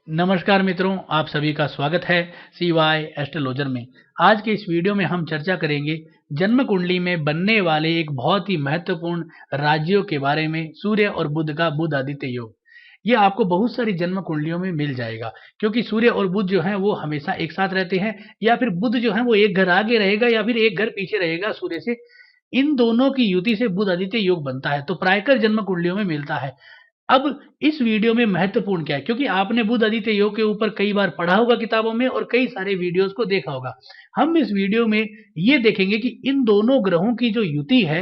नमस्कार मित्रों, आप सभी का स्वागत है CY एस्ट्रोलॉजर में। आज के इस वीडियो में हम चर्चा करेंगे जन्म कुंडली में बनने वाले एक बहुत ही महत्वपूर्ण राज्यों के बारे में, सूर्य और बुध का बुध आदित्य योग। ये आपको बहुत सारी जन्म कुंडलियों में मिल जाएगा, क्योंकि सूर्य और बुध जो है वो हमेशा एक साथ रहते हैं, या फिर बुध जो है वो एक घर आगे रहेगा या फिर एक घर पीछे रहेगा सूर्य से। इन दोनों की युति से बुध आदित्य योग बनता है, तो प्रायकर जन्म कुंडलियों में मिलता है। अब इस वीडियो में महत्वपूर्ण क्या है, क्योंकि आपने बुध आदित्य योग के ऊपर कई बार पढ़ा होगा किताबों में और कई सारे वीडियोस को देखा होगा। हम इस वीडियो में ये देखेंगे कि इन दोनों ग्रहों की जो युति है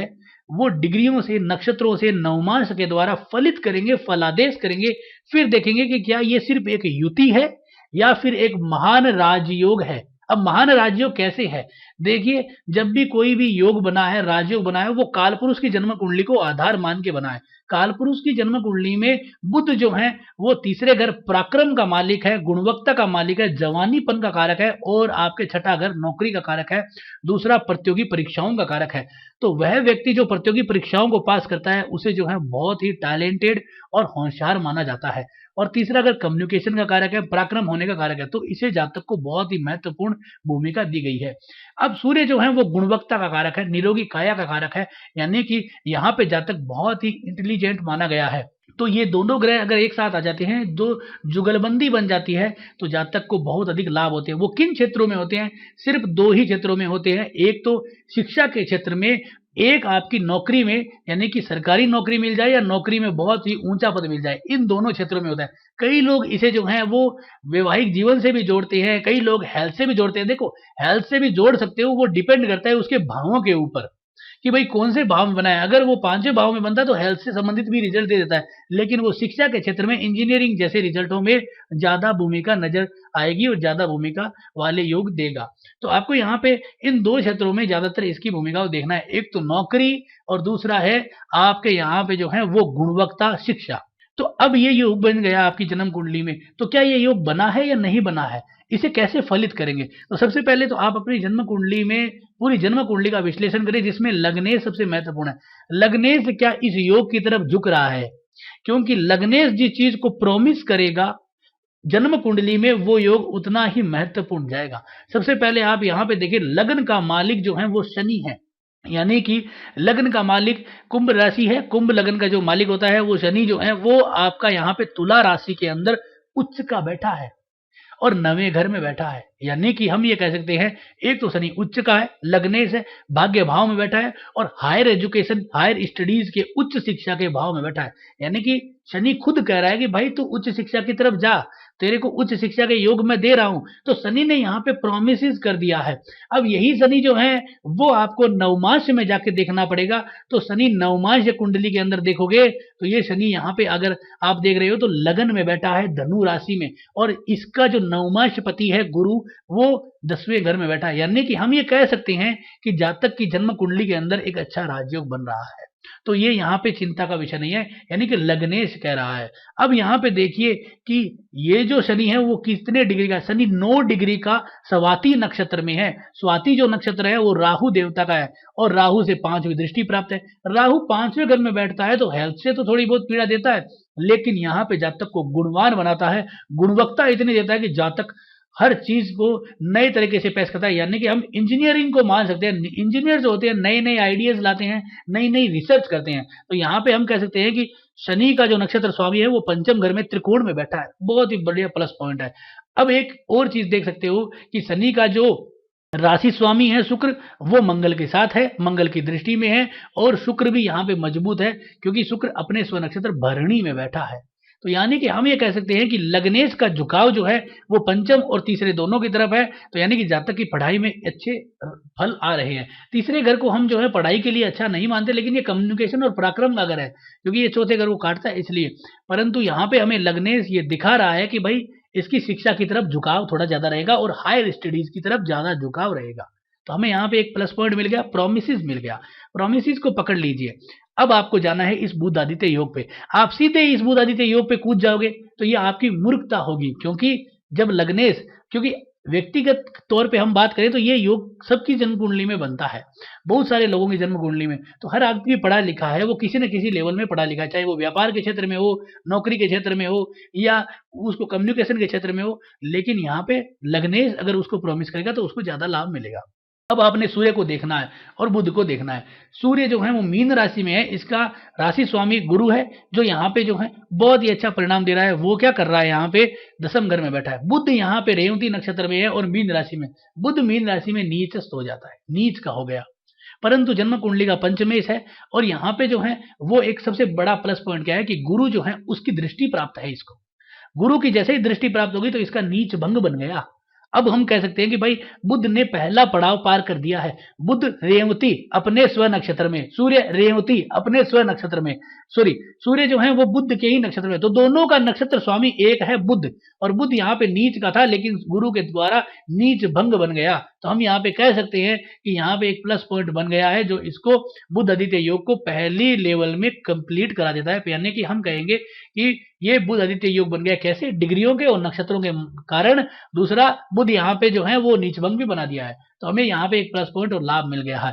वो डिग्रियों से, नक्षत्रों से, नवमांश के द्वारा फलित करेंगे, फलादेश करेंगे। फिर देखेंगे कि क्या ये सिर्फ एक युति है या फिर एक महान राजयोग है। अब महान राजयोग कैसे है, देखिए, जब भी कोई भी योग बना है, राजयोग बना है, वो कालपुरुष की जन्म कुंडली को आधार मान के बना है। कालपुरुष की जन्म कुंडली में बुध जो है वो तीसरे घर पराक्रम का मालिक है, गुणवत्ता का मालिक है, जवानीपन का कारक है, और आपके छठा घर नौकरी का कारक है, दूसरा प्रतियोगी परीक्षाओं का कारक है। तो वह व्यक्ति जो प्रतियोगी परीक्षाओं को पास करता है उसे जो है बहुत ही टैलेंटेड और होशियार माना जाता है। और तीसरा अगर कम्युनिकेशन का कारक है, पराक्रम होने का कारक है, तो इसे जातक को बहुत ही महत्वपूर्ण भूमिका दी गई है। अब सूर्य जो है वो गुणवत्ता का कारक है, निरोगी काया का कारक है, यानी कि यहाँ पे जातक बहुत ही इंटेलिजेंट माना गया है। तो ये दोनों ग्रह अगर एक साथ आ जाते हैं, दो जुगलबंदी बन जाती है, तो जातक को बहुत अधिक लाभ होते हैं। वो किन क्षेत्रों में होते हैं? सिर्फ दो ही क्षेत्रों में होते हैं। एक तो शिक्षा के क्षेत्र में, एक आपकी नौकरी में, यानी कि सरकारी नौकरी मिल जाए या नौकरी में बहुत ही ऊंचा पद मिल जाए, इन दोनों क्षेत्रों में होता है। कई लोग इसे जो है वो वैवाहिक जीवन से भी जोड़ते हैं, कई लोग हेल्थ से भी जोड़ते हैं। देखो, हेल्थ से भी जोड़ सकते हो, वो डिपेंड करता है उसके भावों के ऊपर कि भाई कौन से भाव में बना है। अगर वो पांचवें भाव में बनता है तो हेल्थ से संबंधित भी रिजल्ट दे देता है, लेकिन वो शिक्षा के क्षेत्र में, इंजीनियरिंग जैसे रिजल्टों में ज्यादा भूमिका नजर आएगी और ज्यादा भूमिका वाले योग देगा। तो आपको यहाँ पे इन दो क्षेत्रों में ज्यादातर इसकी भूमिका को देखना है, एक तो नौकरी और दूसरा है आपके यहाँ पे जो है वो गुणवत्ता शिक्षा। तो अब ये योग बन गया आपकी जन्म कुंडली में, तो क्या ये योग बना है या नहीं बना है, इसे कैसे फलित करेंगे? तो सबसे पहले तो आप अपनी जन्म कुंडली में पूरी जन्म कुंडली का विश्लेषण करें, जिसमें लग्नेश सबसे महत्वपूर्ण है। लग्नेश क्या इस योग की तरफ झुक रहा है? क्योंकि लग्नेश जिस चीज को प्रॉमिस करेगा जन्म कुंडली में, वो योग उतना ही महत्वपूर्ण जाएगा। सबसे पहले आप यहाँ पे देखिए, लग्न का मालिक जो है वो शनि है, यानी कि लग्न का मालिक कुंभ राशि है। कुंभ लग्न का जो मालिक होता है वो शनि जो है वो आपका यहाँ पे तुला राशि के अंदर उच्च का बैठा है और नवें घर में बैठा है। यानी कि हम ये कह सकते हैं, एक तो शनि उच्च का है, लग्नेश है, भाग्य भाव में बैठा है, और हायर एजुकेशन, हायर स्टडीज के, उच्च शिक्षा के भाव में बैठा है। यानी कि शनि खुद कह रहा है कि भाई तू उच्च शिक्षा की तरफ जा, तेरे को उच्च शिक्षा के योग मैं दे रहा हूं। तो शनि ने यहाँ पे प्रोमिस कर दिया है। अब यही शनि जो है वो आपको नवमांश में जाके देखना पड़ेगा। तो शनि नवमांश कुंडली के अंदर देखोगे तो ये शनि यहाँ पे अगर आप देख रहे हो तो लगन में बैठा है, धनु राशि में, और इसका जो नवमांश पति है गुरु, वो 10वें घर में बैठा है। यानी कि हम ये कह सकते हैं कि जातक की जन्म कुंडली के अंदर एक अच्छा राजयोग बन रहा है। तो ये यहाँ पे चिंता का विषय नहीं है, यानी कि लग्नेश कह रहा है। अब यहाँ पे देखिए कि ये जो शनि है वो कितने डिग्री का? शनि 9 डिग्री का स्वाति नक्षत्र में है। स्वाति जो नक्षत्र है वो राहु देवता का है, और राहु से 5वीं दृष्टि प्राप्त है। राहु 5वें घर में बैठता है तो हेल्थ से तो थोड़ी बहुत पीड़ा देता है, लेकिन यहाँ पे जातक को गुणवान बनाता है। गुणवत्ता इतनी देता है कि जातक हर चीज को नए तरीके से पेश करता है। यानी कि हम इंजीनियरिंग को मान सकते हैं, इंजीनियर जो होते हैं नए नए आइडियाज लाते हैं, नई नई रिसर्च करते हैं। तो यहाँ पे हम कह सकते हैं कि शनि का जो नक्षत्र स्वामी है वो पंचम घर में त्रिकोण में बैठा है, बहुत ही बढ़िया प्लस पॉइंट है। अब एक और चीज देख सकते हो कि शनि का जो राशि स्वामी है शुक्र, वो मंगल के साथ है, मंगल की दृष्टि में है, और शुक्र भी यहाँ पे मजबूत है क्योंकि शुक्र अपने स्व नक्षत्र भरणी में बैठा है। तो यानी कि हम ये कह सकते हैं कि लग्नेश का झुकाव जो है वो पंचम और तीसरे दोनों की तरफ है। तो यानी कि जातक की पढ़ाई में अच्छे फल आ रहे हैं। तीसरे घर को हम जो है पढ़ाई के लिए अच्छा नहीं मानते, लेकिन ये कम्युनिकेशन और पराक्रम का घर है, क्योंकि ये चौथे घर को काटता है इसलिए। परंतु यहाँ पे हमें लग्नेश ये दिखा रहा है कि भाई इसकी शिक्षा की तरफ झुकाव थोड़ा ज्यादा रहेगा और हायर स्टडीज की तरफ ज्यादा झुकाव रहेगा। तो हमें यहाँ पे एक प्लस पॉइंट मिल गया, प्रोमिस मिल गया। प्रोमिस को पकड़ लीजिए। अब आपको जाना है इस बुध आदित्य योग पे। आप सीधे इस बुध आदित्य योग पे कूद जाओगे तो ये आपकी मूर्खता होगी, क्योंकि जब लग्नेश, क्योंकि व्यक्तिगत तौर पे हम बात करें तो ये योग सबकी जन्म कुंडली में बनता है। बहुत सारे लोगों की जन्म कुंडली में तो हर आदमी पढ़ा लिखा है, वो किसी न किसी लेवल में पढ़ा लिखा है, चाहे वो व्यापार के क्षेत्र में हो, नौकरी के क्षेत्र में हो या उसको कम्युनिकेशन के क्षेत्र में हो। लेकिन यहाँ पे लग्नेश अगर उसको प्रॉमिस करेगा तो उसको ज़्यादा लाभ मिलेगा। अब आपने सूर्य को देखना है और बुध को देखना है। सूर्य जो है वो मीन राशि में है, इसका राशि स्वामी गुरु है, जो यहाँ पे जो है बहुत ही अच्छा परिणाम दे रहा है। वो क्या कर रहा है, यहाँ पे दसम घर में बैठा है। बुध यहाँ पे रेवती नक्षत्र में है और मीन राशि में। बुध मीन राशि में नीचस्थ हो जाता है, नीच का हो गया, परंतु जन्म कुंडली का पंचमेश है। और यहाँ पे जो है वो एक सबसे बड़ा प्लस पॉइंट क्या है कि गुरु जो है उसकी दृष्टि प्राप्त है इसको। गुरु की जैसे ही दृष्टि प्राप्त होगी तो इसका नीच भंग बन गया। अब हम कह सकते हैं कि भाई बुध ने पहला पड़ाव पार कर दिया है। बुध रेवती अपने स्व नक्षत्र में, सूर्य रेवती अपने स्व नक्षत्र में, सॉरी सूर्य जो है वो बुध के ही नक्षत्र में, तो दोनों का नक्षत्र स्वामी एक है बुध। और बुध यहाँ पे नीच का था लेकिन गुरु के द्वारा नीच भंग बन गया। तो हम यहाँ पे कह सकते हैं कि यहाँ पे एक प्लस पॉइंट बन गया है जो इसको बुध आदित्य योग को पहली लेवल में कंप्लीट करा देता है। यानी कि हम कहेंगे कि ये बुध आदित्य योग बन गया, कैसे, डिग्रियों के और नक्षत्रों के कारण। दूसरा, बुध यहाँ पे जो है वो नीचभंग भी बना दिया है, तो हमें यहाँ पे एक प्लस पॉइंट और लाभ मिल गया है।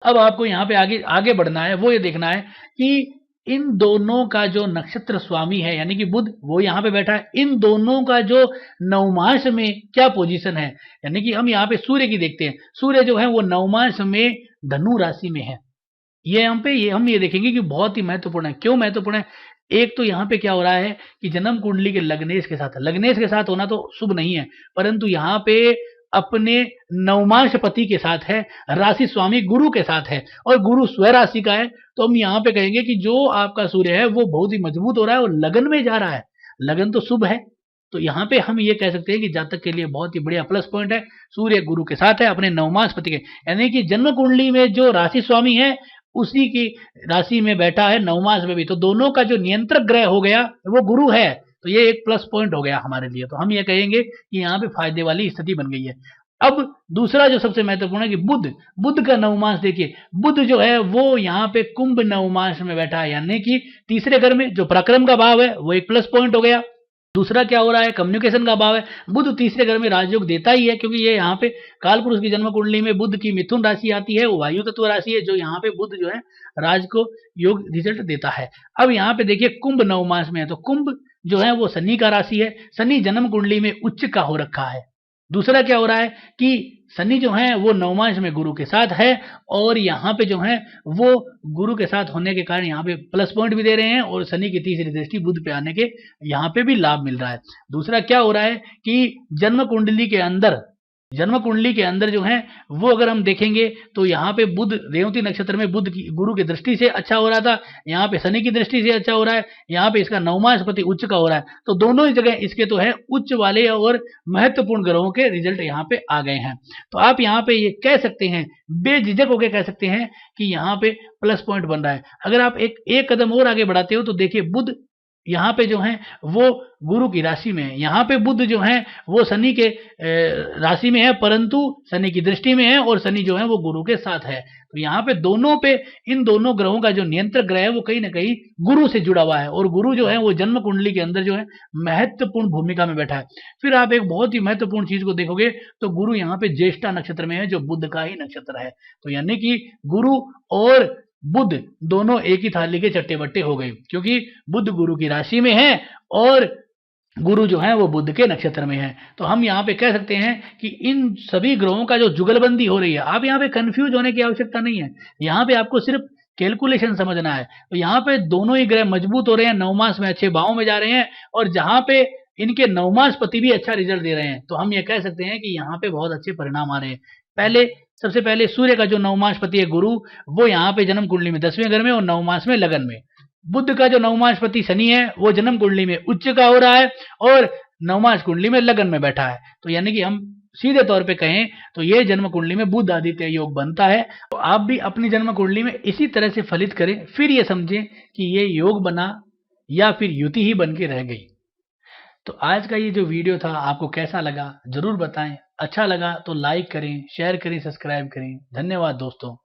अब आपको यहाँ पे आगे आगे बढ़ना है, वो ये देखना है कि इन दोनों का जो नक्षत्र स्वामी है यानी कि बुध, वो यहाँ पे बैठा है। इन दोनों का जो नवमांश में क्या पोजीशन है, यानी कि हम यहाँ पे सूर्य की देखते हैं। सूर्य जो है वो नवमांश में धनु राशि में है। ये हम ये देखेंगे कि बहुत ही महत्वपूर्ण है। क्यों महत्वपूर्ण है? एक तो यहाँ पे क्या हो रहा है कि जन्म कुंडली के लग्नेश के साथ, लग्नेश के साथ होना तो शुभ नहीं है, परंतु यहाँ पे अपने नवमांश पति के साथ है, राशि स्वामी गुरु के साथ है और गुरु स्व राशि का है। तो हम यहाँ पे कहेंगे कि जो आपका सूर्य है वो बहुत ही मजबूत हो रहा है और लगन में जा रहा है। लगन तो शुभ है, तो यहाँ पे हम ये कह सकते हैं कि जातक के लिए बहुत ही बढ़िया प्लस पॉइंट है। सूर्य गुरु के साथ है अपने नवमांश पति के, यानी कि जन्म कुंडली में जो राशि स्वामी है उसी की राशि में बैठा है नवमांश में भी, तो दोनों का जो नियंत्रक ग्रह हो गया वो गुरु है। तो ये एक प्लस पॉइंट हो गया हमारे लिए। तो हम ये कहेंगे कि यहाँ पे फायदे वाली स्थिति बन गई है। अब दूसरा जो सबसे महत्वपूर्ण है कि बुध का नवमांश देखिए, बुध जो है वो यहाँ पे कुंभ नवमांश में बैठा है, यानी कि तीसरे घर में जो पराक्रम का भाव है वो एक प्लस पॉइंट हो गया। दूसरा क्या हो रहा है, कम्युनिकेशन का भाव है। बुध तीसरे घर में राजयोग देता ही है, क्योंकि ये यहाँ पे कालपुरुष की जन्म कुंडली में बुध की मिथुन राशि आती है, वो वायु तत्व राशि है, जो यहाँ पे बुध जो है राज को योग रिजल्ट देता है। अब यहाँ पे देखिए कुंभ नवमांश में है, तो कुंभ जो है वो शनि का राशि है। शनि जन्म कुंडली में उच्च का हो रखा है। दूसरा क्या हो रहा है कि शनि जो है वो नवमांश में गुरु के साथ है और यहाँ पे जो है वो गुरु के साथ होने के कारण यहाँ पे प्लस पॉइंट भी दे रहे हैं और शनि की तीसरी दृष्टि बुध पे आने के यहाँ पे भी लाभ मिल रहा है। दूसरा क्या हो रहा है कि जन्म कुंडली के अंदर जो है वो अगर हम देखेंगे तो यहाँ पे बुध रेवती नक्षत्र में बुध की गुरु की दृष्टि से अच्छा हो रहा था, यहाँ पे शनि की दृष्टि से अच्छा हो रहा है, यहाँ पे इसका नवमांश पति उच्च का हो रहा है। तो दोनों ही जगह इसके तो है उच्च वाले और महत्वपूर्ण ग्रहों के रिजल्ट यहाँ पे आ गए हैं। तो आप यहाँ पे ये कह सकते हैं, बेझिझक होकर कह सकते हैं कि यहाँ पे प्लस पॉइंट बन रहा है। अगर आप एक कदम और आगे बढ़ाते हो तो देखिए बुध यहाँ पे जो है वो गुरु की राशि में है, यहाँ पे बुध जो है वो शनि के राशि में है, परंतु शनि की दृष्टि में है और शनि जो है वो गुरु के साथ है। तो यहाँ पे इन दोनों ग्रहों का जो नियंत्रक ग्रह है वो कहीं ना कहीं गुरु से जुड़ा हुआ है और गुरु जो है वो जन्म कुंडली के अंदर जो है महत्वपूर्ण भूमिका में बैठा है। फिर आप एक बहुत ही महत्वपूर्ण चीज को देखोगे तो गुरु यहाँ पे ज्येष्ठा नक्षत्र में है, जो बुध का ही नक्षत्र है। तो यानी कि गुरु और बुध दोनों एक ही थाली के चट्टे बट्टे हो गए, क्योंकि बुध गुरु की राशि में है और गुरु जो है वो बुध के नक्षत्र में है। तो हम यहाँ पे कह सकते हैं कि इन सभी ग्रहों का जो जुगलबंदी हो रही है, आप यहाँ पे कंफ्यूज होने की आवश्यकता नहीं है। यहाँ पे आपको सिर्फ कैलकुलेशन समझना है। तो यहाँ पे दोनों ही ग्रह मजबूत हो रहे हैं, नवमांश में अच्छे भाव में जा रहे हैं और जहाँ पे इनके नवमांश पति भी अच्छा रिजल्ट दे रहे हैं, तो हम ये कह सकते हैं कि यहाँ पे बहुत अच्छे परिणाम आ रहे हैं। सबसे पहले सूर्य का जो नवमांश पति है गुरु, वो यहाँ पे जन्म कुंडली में 10वें घर में और नवमांश में लगन में। बुध का जो नवमांश पति शनि है वो जन्म कुंडली में उच्च का हो रहा है और नवमांश कुंडली में लगन में बैठा है। तो यानी कि हम सीधे तौर पे कहें तो ये जन्म कुंडली में बुध आदित्य योग बनता है। तो आप भी अपनी जन्म कुंडली में इसी तरह से फलित करें, फिर ये समझें कि ये योग बना या फिर युति ही बन के रह गई। तो आज का ये जो वीडियो था आपको कैसा लगा जरूर बताएं। अच्छा लगा तो लाइक करें, शेयर करें, सब्सक्राइब करें। धन्यवाद दोस्तों।